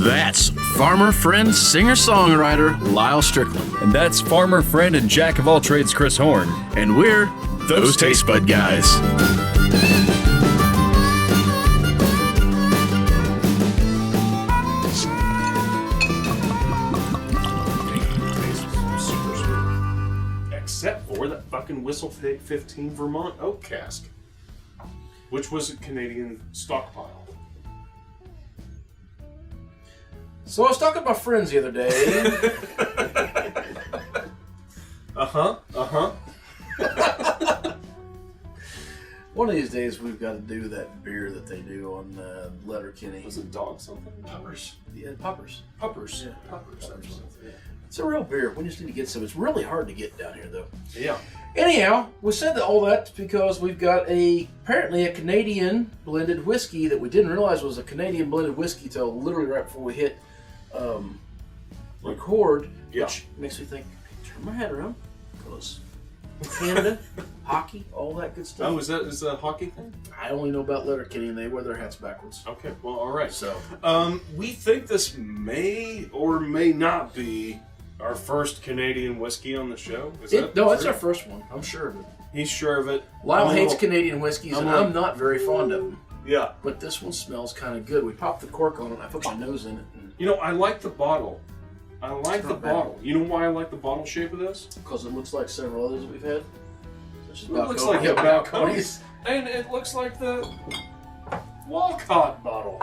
That's farmer friend, singer-songwriter Lyal Strickland. And that's farmer friend and jack of all trades Chris Horn. And we're those Tastebudguys. Except for that fucking Whistle 15 Vermont oak cask, which was a Canadian stockpile. So I was talking to my friends the other day. One of these days we've got to do that beer that they do on Letterkenny. Was it dog something? Puppers. Yeah, Puppers. Puppers. Yeah, Puppers. Yeah. It's a real beer. We just need to get some. It's really hard to get down here, though. Yeah. Anyhow, we said that all that because we've got apparently a Canadian blended whiskey that we didn't realize was a Canadian blended whiskey till literally right before we hit record, which makes me think, turn my head around, because Canada, hockey, all that good stuff. Oh, is that a hockey thing? I only know about Letterkenny, and they wear their hats backwards. Okay, well, all right. So, we think this may or may not be our first Canadian whiskey on the show. No, it's our first one. I'm sure of it. He's sure of it. Lyle hates Canadian whiskeys, and I'm not very fond of them. Yeah. But this one smells kind of good. We popped the cork on it, and I put my nose in it. You know, I like the bottle. I like the bottle. You know why I like the bottle shape of this? Because it looks like several others that we've had. It looks like the balconies. And it looks like the Walcott bottle.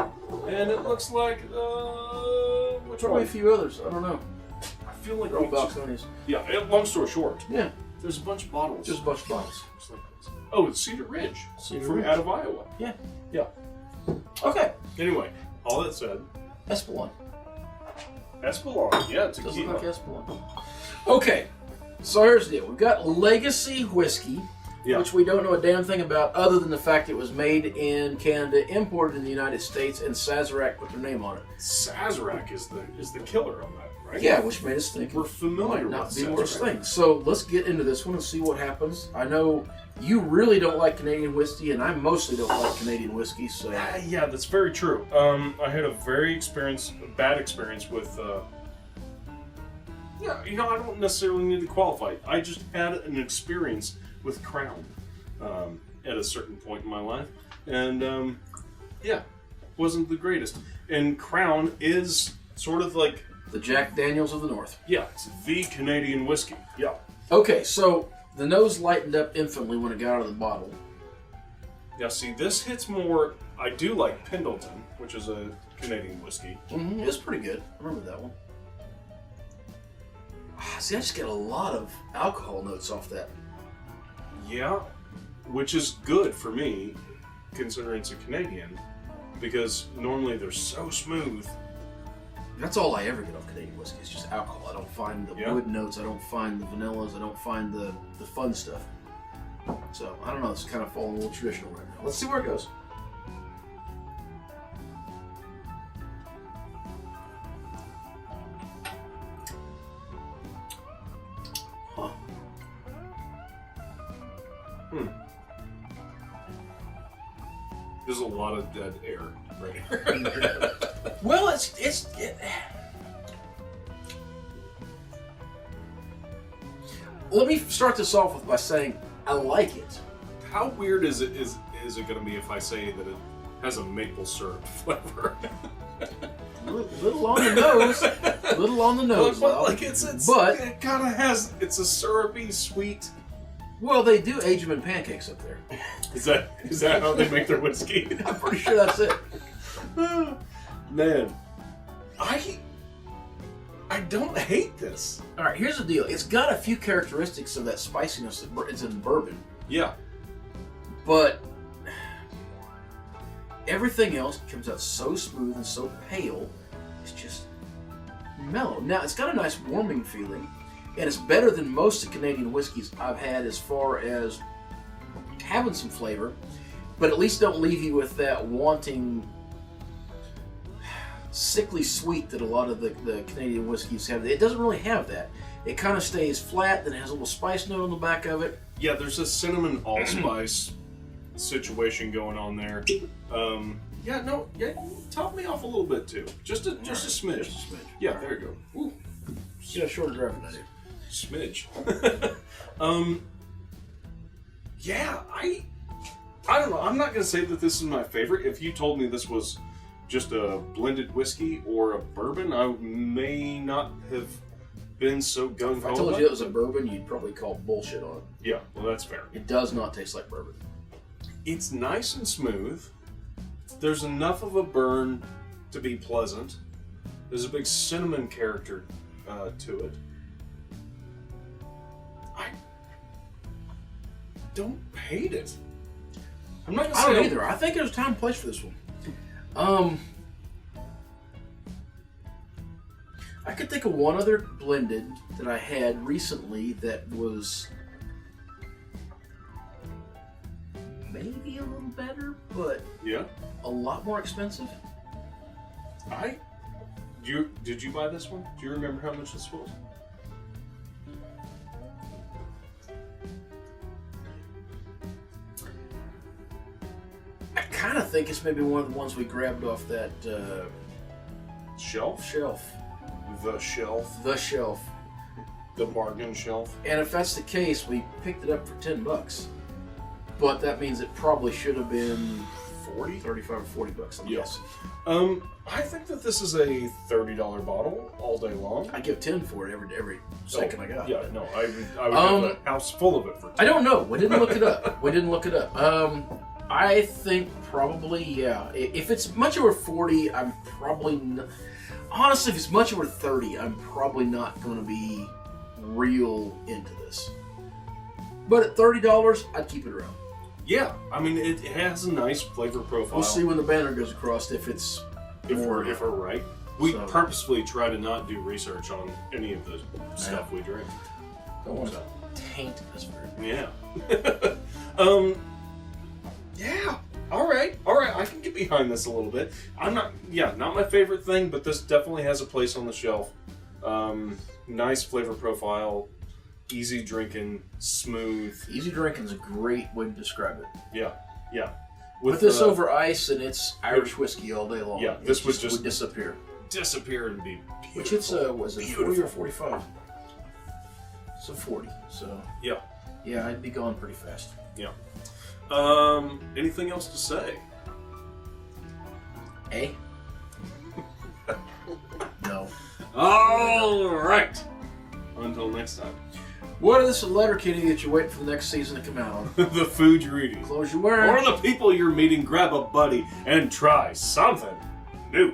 And it looks like, which Probably one? a few others. I don't know. I feel like They're all balconies. Yeah, long story short. Yeah. There's a bunch of bottles. Just a bunch of bottles. Oh, it's Cedar Ridge. From out of Iowa. Yeah. Yeah. Okay. Anyway, all that said. Espelon. Espelon, yeah, Doesn't tequila. look like Espelon. Okay. So here's the deal. We've got Legacy Whiskey, which we don't know a damn thing about other than the fact it was made in Canada, imported in the United States, and Sazerac put their name on it. Sazerac is the killer on that, right? Yeah, which made us think we're familiar with not be Sazerac. worse things. So let's get into this one and see what happens. I know you really don't like Canadian whiskey, and I mostly don't like Canadian whiskey. So yeah, that's very true. I had a bad experience with. Yeah, you know, I don't necessarily need to qualify. I just had an experience with Crown at a certain point in my life, and wasn't the greatest. And Crown is sort of like the Jack Daniels of the North. Yeah, it's the Canadian whiskey. Yeah. Okay, so the nose lightened up infinitely when it got out of the bottle. Now, see, this hits more. I do like Pendleton, which is a Canadian whiskey. Mm-hmm. It's pretty good. I remember that one. See, I just get a lot of alcohol notes off that. Yeah, which is good for me, considering it's a Canadian, because normally they're so smooth. That's all I ever get off Canadian whiskey. It's just alcohol. I don't find the wood notes. I don't find the vanillas. I don't find the fun stuff. So, I don't know. It's kind of falling a little traditional right now. Let's see where it goes. Huh. There's a lot of dead air right here. Well, let me start this off by saying I like it. How weird is it going to be if I say that it has a maple syrup flavor? Little on the nose. Little on the nose. But it kind of has. It's a syrupy, sweet. Well, they do age them in pancakes up there. Is that how they make their whiskey? I'm pretty sure that's it. Man, I don't hate this. All right, here's the deal. It's got a few characteristics of that spiciness that is in bourbon. Yeah. But everything else comes out so smooth and so pale. It's just mellow. Now, it's got a nice warming feeling, and it's better than most of the Canadian whiskeys I've had as far as having some flavor, but at least don't leave you with that wanting sickly sweet that a lot of the Canadian whiskeys have. It doesn't really have that. It kind of stays flat, then it has a little spice note on the back of it. Yeah, there's a cinnamon allspice situation going on there. Yeah, no, yeah, top me off a little bit too. Just a smidge. Just a smidge. Yeah, there you go. Ooh. You got a shorter drive than I do. Smidge. Yeah, I don't know. I'm not going to say that this is my favorite. If you told me this was just a blended whiskey or a bourbon, I may not have been so gung-ho. If I told you it was a bourbon, you'd probably call bullshit on it. Yeah, well, that's fair. It does not taste like bourbon. It's nice and smooth. There's enough of a burn to be pleasant. There's a big cinnamon character to it. I don't hate it. I'm not gonna I say don't either. I think there's a time and place for this one. I could think of one other blended that I had recently that was maybe a little better, but yeah, a lot more expensive. Did you buy this one? Do you remember how much this was? I kind of think it's maybe one of the ones we grabbed off that Shelf? The shelf. The shelf. The bargain shelf. And if that's the case, we picked it up for $10. But that means it probably should have been 40? 35 or 40 bucks, I'm guessing. I think that this is a $30 bottle all day long. I give 10 for it every second I got. Yeah, no, I would have a house full of it for 10. I don't know. We didn't look it up. I think probably, yeah. If it's much over 40, I'm probably not. Honestly, if it's much over 30, I'm probably not going to be real into this. But at $30, I'd keep it around. Yeah, I mean, it has a nice flavor profile. We'll see when the banner goes across if it's more. If we're right. We So- purposefully try to not do research on any of the stuff we drink. Don't want to taint this very Yeah. Yeah. All right. I can get behind this a little bit. Not my favorite thing, but this definitely has a place on the shelf. Nice flavor profile, easy drinking, smooth. Easy drinking's a great way to describe it. Yeah. With this over ice and it's Irish whiskey all day long. Yeah, this would just disappear. Disappear and be beautiful. Which it's was it 40 or 45? So 40. So Yeah. yeah, I'd be gone pretty fast. Yeah. Anything else to say? Eh? No. All right. Until next time. What is the letter, Kitty, that you're waiting for the next season to come out on? The food you're eating. Close your wearing. Or the people you're meeting, grab a buddy and try something new.